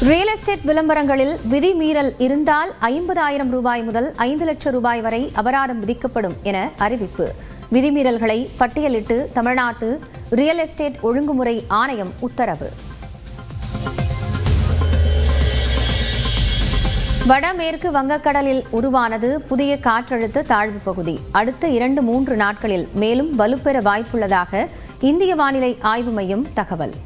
Real estate விளம்பரங்களில் விதிமீறல் இருந்தால் 50,000 ரூபாய் முதல் 5 லட்சம் ரூபாய் வரை அபராதம் விதிக்கப்படும் என அறிவிப்பு. விதிமீறல்களை பட்டியலிட்டு தமிழ்நாட்டு ரியல் எஸ்டேட் ஒழுங்குமுறை ஆணையம் உத்தரவு. வடமேற்கு வங்கக்கடலில் உருவானது புதிய காற்றழுத்த தாழ்வு பகுதி. அடுத்த 2-3 நாட்களில் மேலும் வலுப்பெற வாய்ப்புள்ளதாக இந்திய வானிலை ஆய்வு மையம் தகவல்.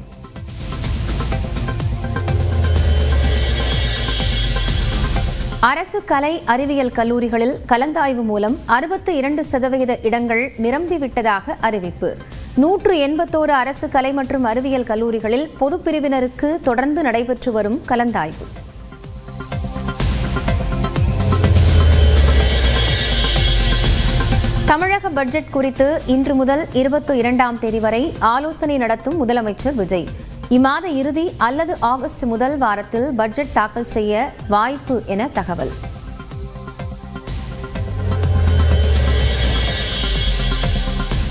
அரசு கலை அறிவியல் கல்லூரிகளில் கலந்தாய்வு மூலம் 62% இடங்கள் நிரம்பிவிட்டதாக அறிவிப்பு. 181 அரசு கலை மற்றும் அறிவியல் கல்லூரிகளில் பொதுப்பிரிவினருக்கு தொடர்ந்து நடைபெற்று வரும் கலந்தாய்வு. தமிழக பட்ஜெட் குறித்து இன்று முதல் 22ஆம் தேதி வரை ஆலோசனை நடத்தும் முதலமைச்சர் விஜய். இம்மாத இறுதி அல்லது ஆகஸ்ட் முதல் வாரத்தில் பட்ஜெட் தாக்கல் செய்ய வாய்ப்பு என தகவல்.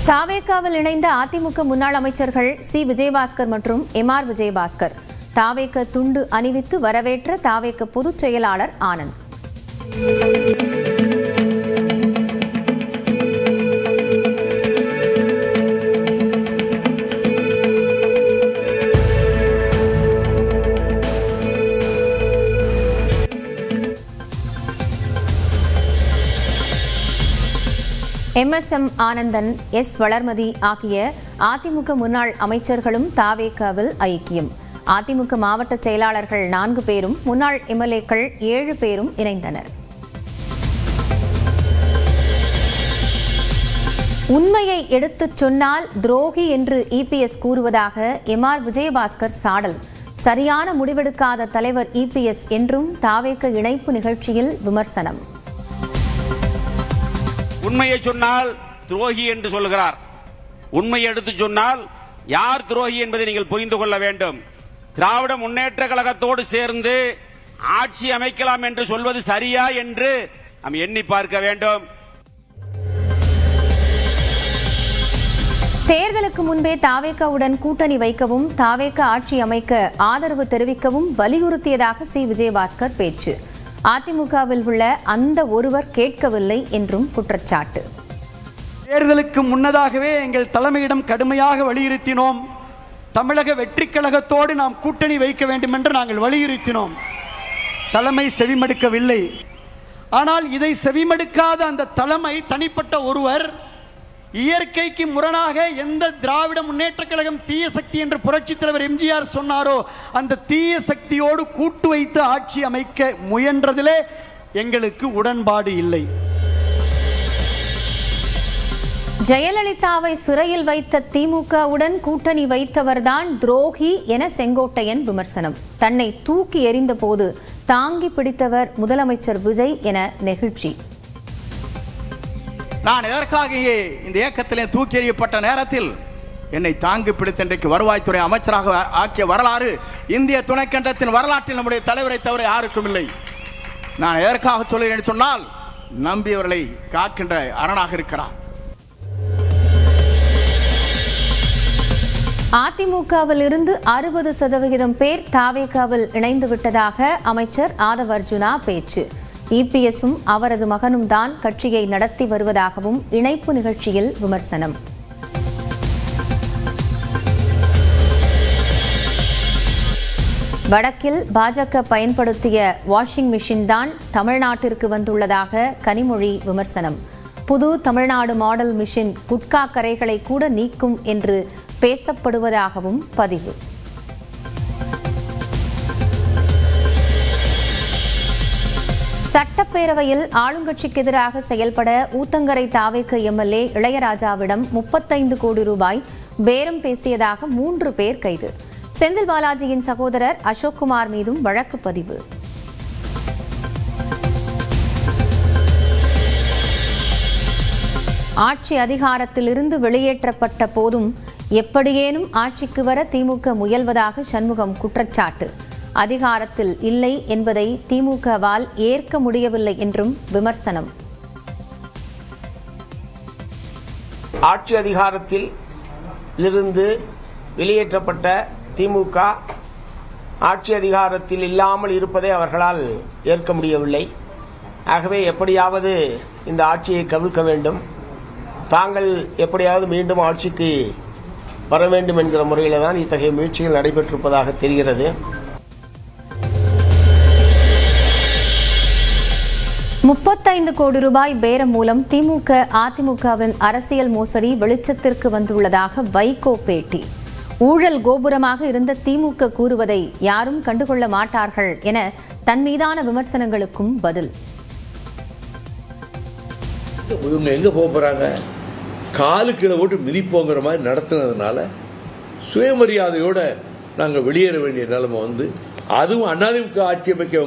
தாவேகாவில் இணைந்த அதிமுக முன்னாள் அமைச்சர்கள் சி விஜயபாஸ்கர் மற்றும் எம்.ஆர். விஜயபாஸ்கர் தாவேக துண்டு அணிவித்து வரவேற்ற தாவேக பொதுச் செயலாளர் ஆனந்த். எம்.எஸ்.எம். ஆனந்தன், எஸ். வளர்மதி ஆகிய அதிமுக முன்னாள் அமைச்சர்களும் தாவேகாவில் ஐக்கியம். அதிமுக மாவட்ட செயலாளர்கள் 4 பேரும் முன்னாள் எம்எல்ஏக்கள் 7 பேரும் இணைந்தனர். உண்மையை எடுத்துச் சொன்னால் துரோகி என்று இபிஎஸ் கூறுவதாக எம்.ஆர். விஜயபாஸ்கர் சாடல். சரியான முடிவெடுக்காத தலைவர் இபிஎஸ் என்றும் தாவேக இணைப்பு நிகழ்ச்சியில் விமர்சனம். உண்மையை சொன்னால் துரோகி என்று சொல்கிறார். உண்மையை எடுத்து சொன்னால் யார் துரோகி என்பதை நீங்கள் புரிந்து கொள்ள வேண்டும். திராவிட முன்னேற்ற கழகத்தோடு சேர்ந்து ஆட்சி அமைக்கலாம் என்று சொல்வது சரியா என்று நாம் எண்ணி பார்க்க வேண்டும். தேர்தலுக்கு முன்பே தாவேகாவுடன் கூட்டணி வைக்கவும் தாவேக ஆட்சி அமைக்க ஆதரவு தெரிவிக்கவும் வலியுறுத்தியதாக சி விஜயபாஸ்கர் பேச்சு. அதிமுகவில் உள்ள அந்த ஒருவர் கேட்கவில்லை என்றும் குற்றச்சாட்டு. தேர்தலுக்கு முன்னதாகவே எங்கள் தலைமையிடம் கடுமையாக வலியுறுத்தினோம். தமிழக வெற்றி கழகத்தோடு நாம் கூட்டணி வைக்க வேண்டும் என்று நாங்கள் வலியுறுத்தினோம். தலைமை செவிமடுக்கவில்லை. ஆனால் இதை செவிமடுக்காத அந்த தலைமை தனிப்பட்ட ஒருவர் இயற்கைக்கு முரணாக எந்த திராவிட முன்னேற்ற கழகம் தீய சக்தி என்று புரட்சித் தலைவர் எம்ஜிஆர் சொன்னாரோ அந்த தீய சக்தியோடு கூட்டு வைத்து ஆட்சி அமைக்க முயன்றதிலே எங்களுக்கு உடன்பாடு இல்லை. ஜெயலலிதாவை சிறையில் வைத்த திமுகவுடன் கூட்டணி வைத்தவர்தான் துரோகி என செங்கோட்டையன் விமர்சனம். தன்னை தூக்கி எறிந்த போது தாங்கி பிடித்தவர் முதலமைச்சர் விஜய் என நெகிழ்ச்சி. நான் எதற்காக இந்த இயக்கத்திலே தூக்கி எறியப்பட்ட நேரத்தில் என்னை தாங்கி பிடித்த இன்றைக்கு வருவாய்த்துறை அமைச்சராக ஆக்கிய வரலாறு இந்திய துணைக்கண்டத்தின் வரலாற்றில் நம்முடைய தலைவரை தவிர யாருக்கும் இல்லை. நான் எதற்காக சொல்கிறேன் சொன்னால் நம்பியவர்களை காக்கின்ற அரணாக இருக்கிறார். அதிமுகவில் இருந்து 60% பேர் தாவேகாவில் இணைந்து விட்டதாக அமைச்சர் ஆதவ் அர்ஜுனா பேச்சு. இபிஎஸும் அவரது மகனும் தான் கட்சியை நடத்தி வருவதாகவும் இணைப்பு நிகழ்ச்சியில் விமர்சனம். வடக்கில் பாஜக பயன்படுத்திய வாஷிங் மிஷின் தான் தமிழ்நாட்டிற்கு வந்துள்ளதாக கனிமொழி விமர்சனம். புது தமிழ்நாடு மாடல் மிஷின் குட்கா கரைகளை கூட நீக்கும் என்று பேசப்படுவதாகவும் பதிவு. சட்டப்பேரவையில் ஆளுங்கட்சிக்கு எதிராக செயல்பட ஊத்தங்கரை தாவேக எம்எல்ஏ இளையராஜாவிடம் 35 கோடி ரூபாய் பேரம் பேசியதாக 3 பேர் கைது. செந்தில் பாலாஜியின் சகோதரர் அசோக்குமார் மீதும் வழக்கு பதிவு. ஆட்சி அதிகாரத்திலிருந்து வெளியேற்றப்பட்ட போதும் எப்படியேனும் ஆட்சிக்கு வர திமுக முயல்வதாக சண்முகம் குற்றச்சாட்டு. அதிகாரத்தில் இல்லை என்பதை திமுகவால் ஏற்க முடியவில்லை என்றும் விமர்சனம். ஆட்சி அதிகாரத்தில் இருந்து வெளியேற்றப்பட்ட திமுக ஆட்சி அதிகாரத்தில் இல்லாமல் இருப்பதை அவர்களால் ஏற்க முடியவில்லை. ஆகவே எப்படியாவது இந்த ஆட்சியை கவிழ்க்க வேண்டும், தாங்கள் எப்படியாவது மீண்டும் ஆட்சிக்கு வர வேண்டும் என்கிற முறையில் தான் இத்தகைய முயற்சிகள் நடைபெற்றிருப்பதாக தெரிகிறது. 35 கோடி ரூபாய் பேரம் மூலம் திமுக அதிமுகவின் அரசியல் மோசடி வெளிச்சத்திற்கு வந்துள்ளதாக வைகோ பேட்டி. ஊழல் கோபுரமாக இருந்த திமுக கூறுவதை யாரும் கண்டுகொள்ள மாட்டார்கள் என தன் மீதான விமர்சனங்களுக்கும் பதில். இவங்க எங்க போறாங்க, காலுக்கீழே போட்டு மிதிப்போங்கிற மாதிரி நடத்துனதுனால சுயமரியாதையோட நாங்கள் வெளியேற வேண்டிய நிலைமை வந்து, அதுவும் அதிமுக ஆட்சி அமைக்க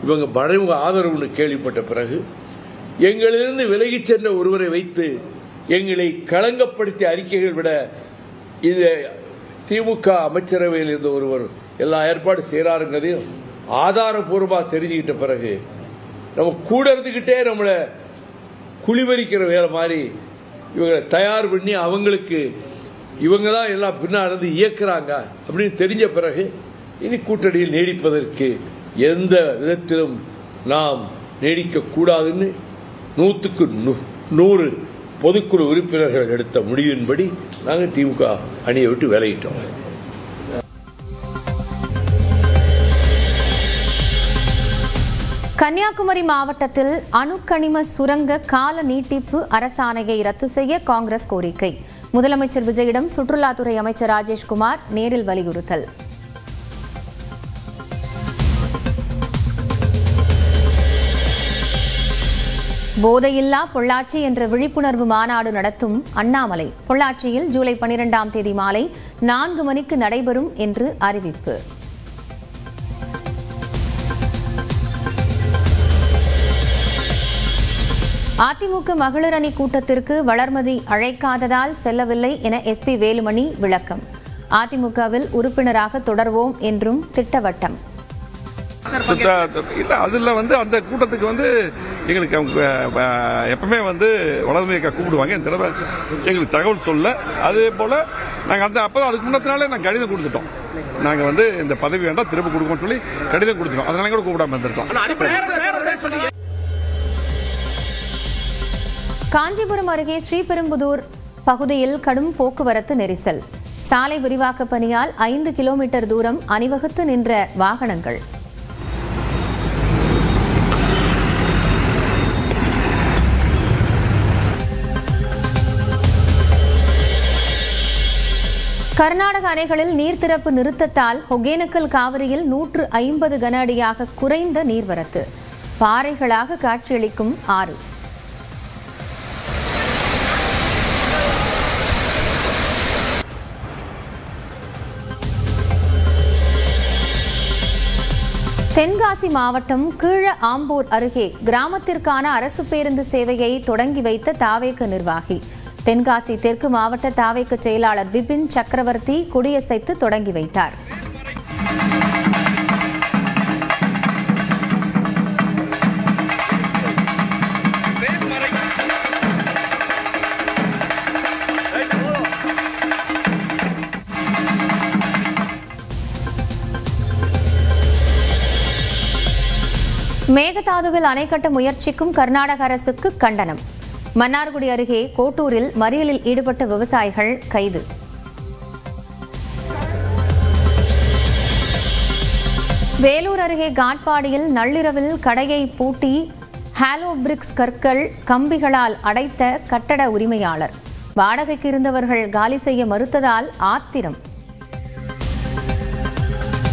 இவங்க மறைமுக ஆதரவுன்னு கேள்விப்பட்ட பிறகு எங்களிலிருந்து விலகிச் சென்ற ஒருவரை வைத்து எங்களை களங்கப்படுத்திய அறிக்கைகள் விட இந்த திமுக அமைச்சரவையில் இருந்த ஒருவர் எல்லா ஏற்பாடு செய்யறாருங்கிறதையும் ஆதாரபூர்வமாக தெரிஞ்சுக்கிட்ட பிறகு நம்ம கூட இருந்துகிட்டே நம்மளை குளிவரிக்கிற வேலை மாதிரி இவங்களை தயார் பண்ணி அவங்களுக்கு இவங்க தான் எல்லாம் பின்னாடி இயக்குறாங்க அப்படின்னு தெரிஞ்ச பிறகு இனி கூட்டணியில் நீடிப்பதற்கு எந்த விதத்திலும் நாம் நீடிக்க கூடாதுன்னு 100க்கு 100 பொதுக்குழு உறுப்பினர்கள் எடுத்த முடிவின்படி நாங்கள் திமுக அணியை விட்டு விலகிட்டோம். கன்னியாகுமரி மாவட்டத்தில் அணுக்கனிம சுரங்க கால நீட்டிப்பு அரசாணையை ரத்து செய்ய காங்கிரஸ் கோரிக்கை. முதலமைச்சர் விஜயிடம் சுற்றுலாத்துறை அமைச்சர் ராஜேஷ்குமார் நேரில் வலியுறுத்தல். போதையில்லா பொள்ளாச்சி என்ற விழிப்புணர்வு மாநாடு நடத்தும் அண்ணாமலை பொள்ளாச்சியில் ஜூலை 12ஆம் தேதி மாலை 4 மணிக்கு நடைபெறும் என்று அறிவிப்பு. அதிமுக மகளிர் அணி கூட்டத்திற்கு வளர்மதி அழைக்காததால் செல்லவில்லை என எஸ்பி வேலுமணி விளக்கம். அதிமுகவில் உறுப்பினராக தொடர்வோம் என்றும் திட்டவட்டம். இல்ல அதுல அந்த கூட்டத்துக்கு எங்களுக்கு எப்பவுமே வளர்மையை கூப்பிடுவாங்க. இந்த தடவை எங்களுக்கு தகவல் சொல்ல, அதே போல நாங்க அப்போ அதுக்கு முன்னத்தினாலே நாங்கள் கடிதம் கொடுத்துட்டோம். நாங்க இந்த பதவி வேண்டாம் திரும்ப கொடுக்கணும்னு சொல்லி கடிதம் கொடுத்துட்டோம். அதனால கூட கூப்பிடாம இருந்துட்டோம். காஞ்சிபுரம் அருகே ஸ்ரீபெரும்புதூர் பகுதியில் கடும் போக்குவரத்து நெரிசல். சாலை விரிவாக்க பணியால் 5 கிலோமீட்டர் தூரம் அணிவகுத்து நின்ற வாகனங்கள். கர்நாடக அணைகளில் நீர்த்திறப்பு நிறுத்தத்தால் ஒகேனக்கல் காவிரியில் 150 கன அடியாக குறைந்த நீர்வரத்து. பாறைகளாக காட்சியளிக்கும் ஆறு. தென்காசி மாவட்டம் கீழ ஆம்பூர் அருகே கிராமத்திற்கான அரசு பேருந்து சேவையை தொடங்கி வைத்த தாவேக நிர்வாகி. தென்காசி தெற்கு மாவட்ட தாவேக செயலாளர் விபின் சக்கரவர்த்தி கொடியசைத்து தொடங்கி வைத்தார். மேகதாதுவில் அணை கட்ட முயற்சிக்கும் கர்நாடக அரசுக்கு கண்டனம். மன்னார்குடி அருகே கோட்டூரில் மறியலில் ஈடுபட்ட விவசாயிகள் கைது. வேலூர் அருகே காட்பாடியில் நள்ளிரவில் கடையை பூட்டி ஹாலோ பிரிக்ஸ் கற்கள் கம்பிகளால் அடைத்த கட்டட உரிமையாளர். வாடகைக்கு இருந்தவர்கள் காலி செய்ய மறுத்ததால் ஆத்திரம்.